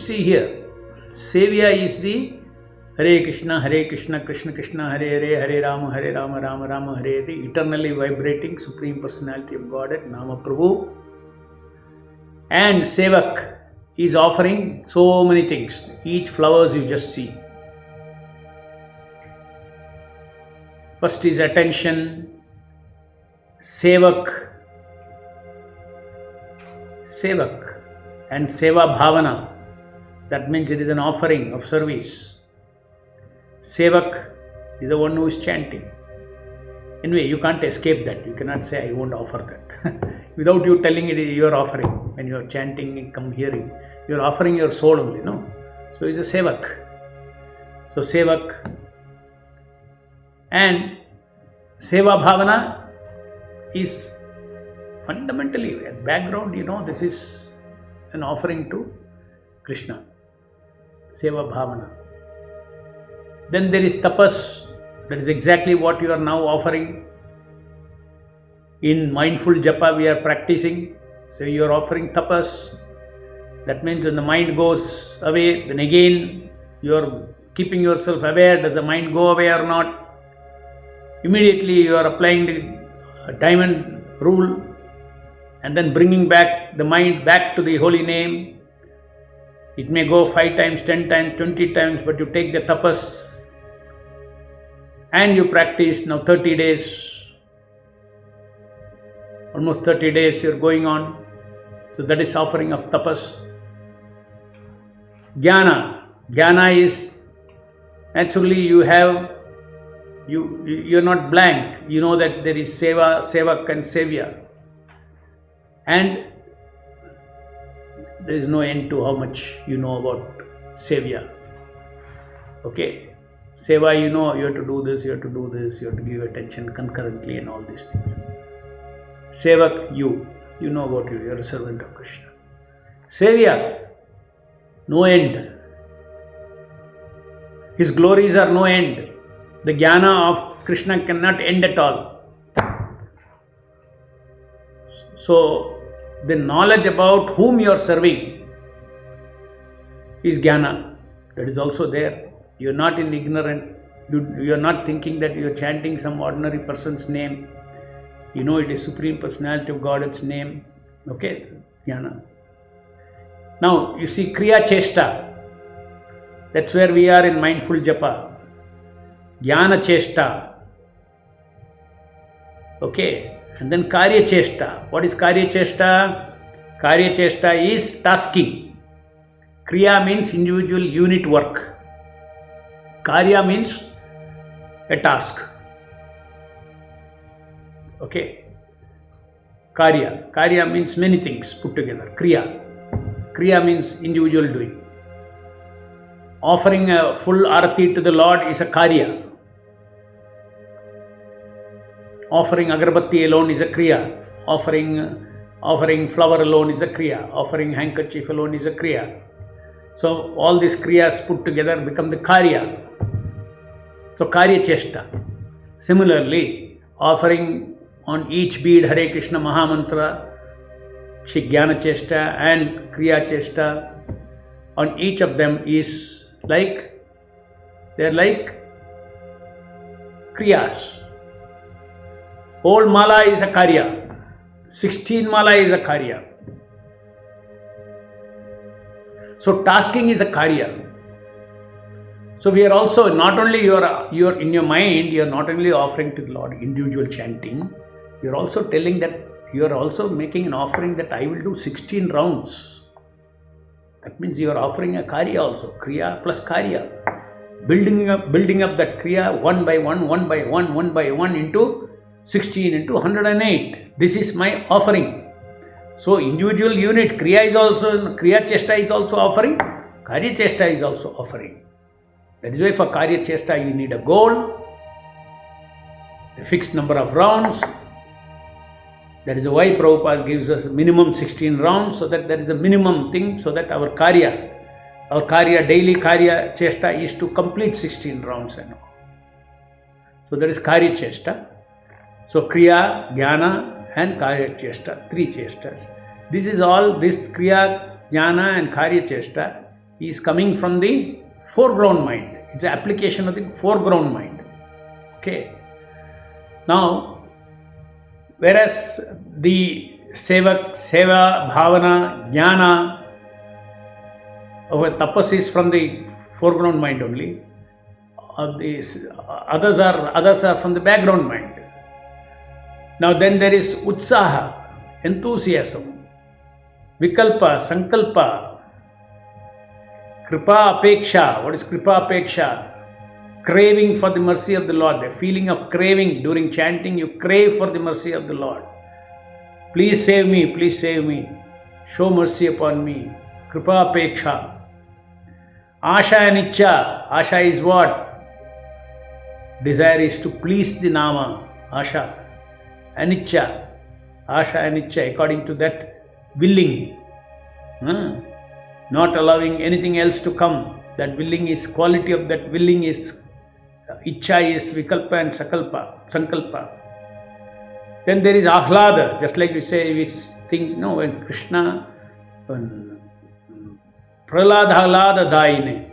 see here, Sevya is the Hare Krishna, Krishna Krishna, Hare Hare, Hare Rama, Rama Rama, Hare Hare, eternally vibrating Supreme Personality of Godhead, Nama Prabhu. And Sevak is offering so many things. Each flowers you just see. First is attention, Sevak, and Seva Bhavana. That means it is an offering of service. Sevak is the one who is chanting. Anyway, you can't escape that. You cannot say, I won't offer that. Without you telling it, you are offering. When you are chanting, come hearing, you are offering your soul only, no? So it's a Sevak. So Sevak. And Seva Bhavana is fundamentally, at background, this is an offering to Krishna. Seva Bhavana. Then there is Tapas. That is exactly what you are now offering. In mindful japa we are practicing. So you are offering tapas. That means when the mind goes away, then again you are keeping yourself aware. Does the mind go away or not? Immediately you are applying the diamond rule and then bringing back the mind back to the holy name. It may go 5 times, 10 times, 20 times, but you take the tapas and you practice now 30 days. Almost 30 days you are going on. So that is offering of tapas. Jnana. Jnana is naturally you are not blank. You know that there is Seva, Sevak and Sevya. And there is no end to how much you know about Sevya. Okay. Seva, you have to do this, you have to do this, you have to give attention concurrently and all these things. Sevak, you know about you are a servant of Krishna. Sevya, no end. His glories are no end. The jnana of Krishna cannot end at all. So, the knowledge about whom you are serving is jnana. That is also there. You are not in ignorant. You are not thinking that you are chanting some ordinary person's name. You know it is Supreme Personality of God's name. Okay, jnana. Now you see Kriya Cheshta. That's where we are in mindful japa. Jnana Cheshta. Okay, and then Karya Cheshta. What is Karya Cheshta? Karya Cheshta is tasking. Kriya means individual unit work. Karya means a task. Okay. Karya means many things put together. Kriya means individual doing. Offering a full arati to the Lord is a karya. Offering agarbatti alone is a kriya. Offering flower alone is a kriya. Offering handkerchief alone is a kriya. So all these kriyas put together become the karya. So Karya Cheshta. Similarly, offering on each bead Hare Krishna Mahamantra, Jnana Cheshta and Kriya Cheshta, on each of them is like, they are like kriyas. Whole mala is a karya. 16 mala is a karya. So tasking is a karya. So we are also not only you are in your mind, you are not only offering to the Lord individual chanting, you are also telling that you are also making an offering that I will do 16 rounds. That means you are offering a karya also, kriya plus karya. Building up that kriya one by one into 16 into 108. This is my offering. So individual unit kriya cheshta is also offering, karya cheshta is also offering. That is why for Karya Cheshta you need a goal, a fixed number of rounds. That is why Prabhupada gives us minimum 16 rounds, so that there is a minimum thing, so that our daily Karya Cheshta is to complete 16 rounds and all. So that is Karya Cheshta. So Kriya, Jnana and Karya Cheshta, 3 Cheshtas. This Kriya, Jnana and Karya Cheshta is coming from the foreground mind. It's an application of the foreground mind. Okay. Now, whereas the seva, bhavana, jnana, our tapas is from the foreground mind only. Others are from the background mind. Now then there is utsaha, enthusiasm, vikalpa, sankalpa, kripa apeksha. What is kripa apeksha? Craving for the mercy of the Lord. The feeling of craving during chanting, you crave for the mercy of the Lord. Please save me, please save me. Show mercy upon me. Kripa apeksha. Asha and Ichcha. Asha is what? Desire is to please the Nama. Asha. Aniccha. Asha and Ichcha, according to that, willing. Not allowing anything else to come. That willing is, quality of that willing is, Ichcha is vikalpa and sankalpa. Then there is ahlada, just like we say, we think, when Krishna, when Prahlada Ahlada Daine.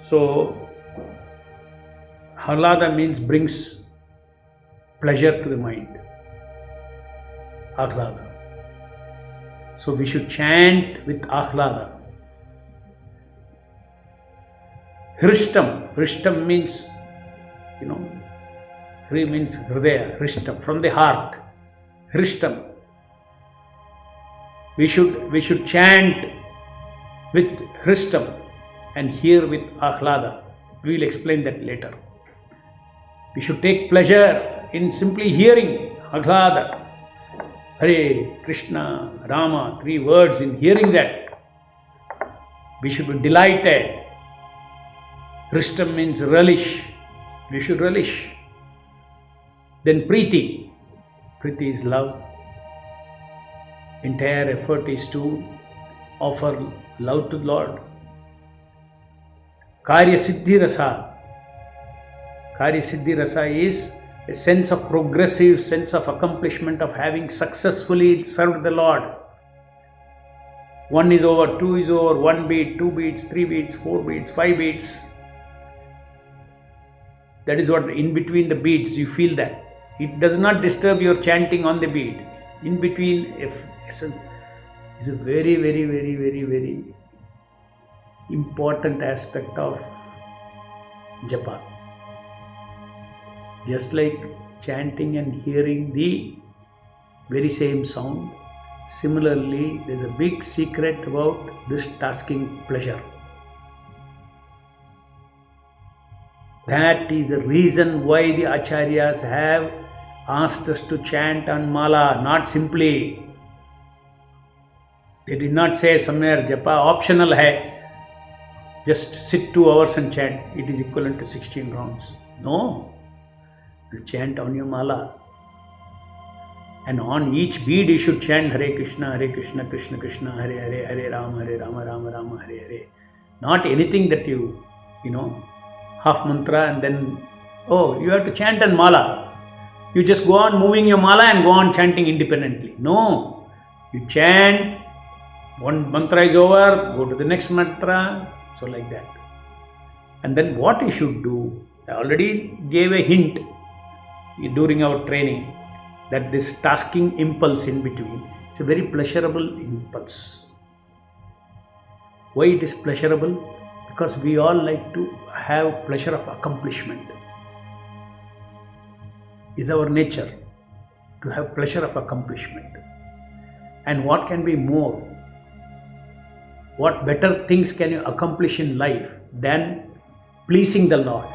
So, Ahlada means brings pleasure to the mind. Ahlada. So, we should chant with Ahlada. Hrishtam. Hrishtam means, Hri means Hridaya, Hrishtam, from the heart. Hrishtam. We should chant with Hrishtam and hear with Ahlada. We will explain that later. We should take pleasure in simply hearing Ahlada. Hare Krishna, Rama, 3 words, in hearing that. We should be delighted. Hrishtam means relish. We should relish. Then Preeti. Preeti is love. Entire effort is to offer love to the Lord. Karya Siddhi Rasa. Karya Siddhi Rasa is a sense of progressive sense of accomplishment of having successfully served the Lord. 1 is over, 2 is over, 1 beat, 2 beats, 3 beats, 4 beats, 5 beats. That is what in between the beats you feel that. It does not disturb your chanting on the beat. In between is a very, very, very, very, very important aspect of japa. Just like chanting and hearing the very same sound, similarly there is a big secret about this tasking pleasure. That is the reason why the acharyas have asked us to chant on mala, not simply. They did not say somewhere japa optional hai, just sit 2 hours and chant, it is equivalent to 16 rounds. No, you chant on your mala. And on each bead you should chant Hare Krishna, Krishna Krishna, Hare Hare, Hare Rama, Rama Rama, Hare Hare. Not anything that you half mantra and then, you have to chant on mala. You just go on moving your mala and go on chanting independently. No, you chant, one mantra is over, go to the next mantra, so like that. And then what you should do, I already gave a hint during our training that this tasking impulse in between, it's a very pleasurable impulse. Why it is pleasurable? Because we all like to have pleasure of accomplishment. It's our nature to have pleasure of accomplishment. And what can be more? What better things can you accomplish in life than pleasing the Lord?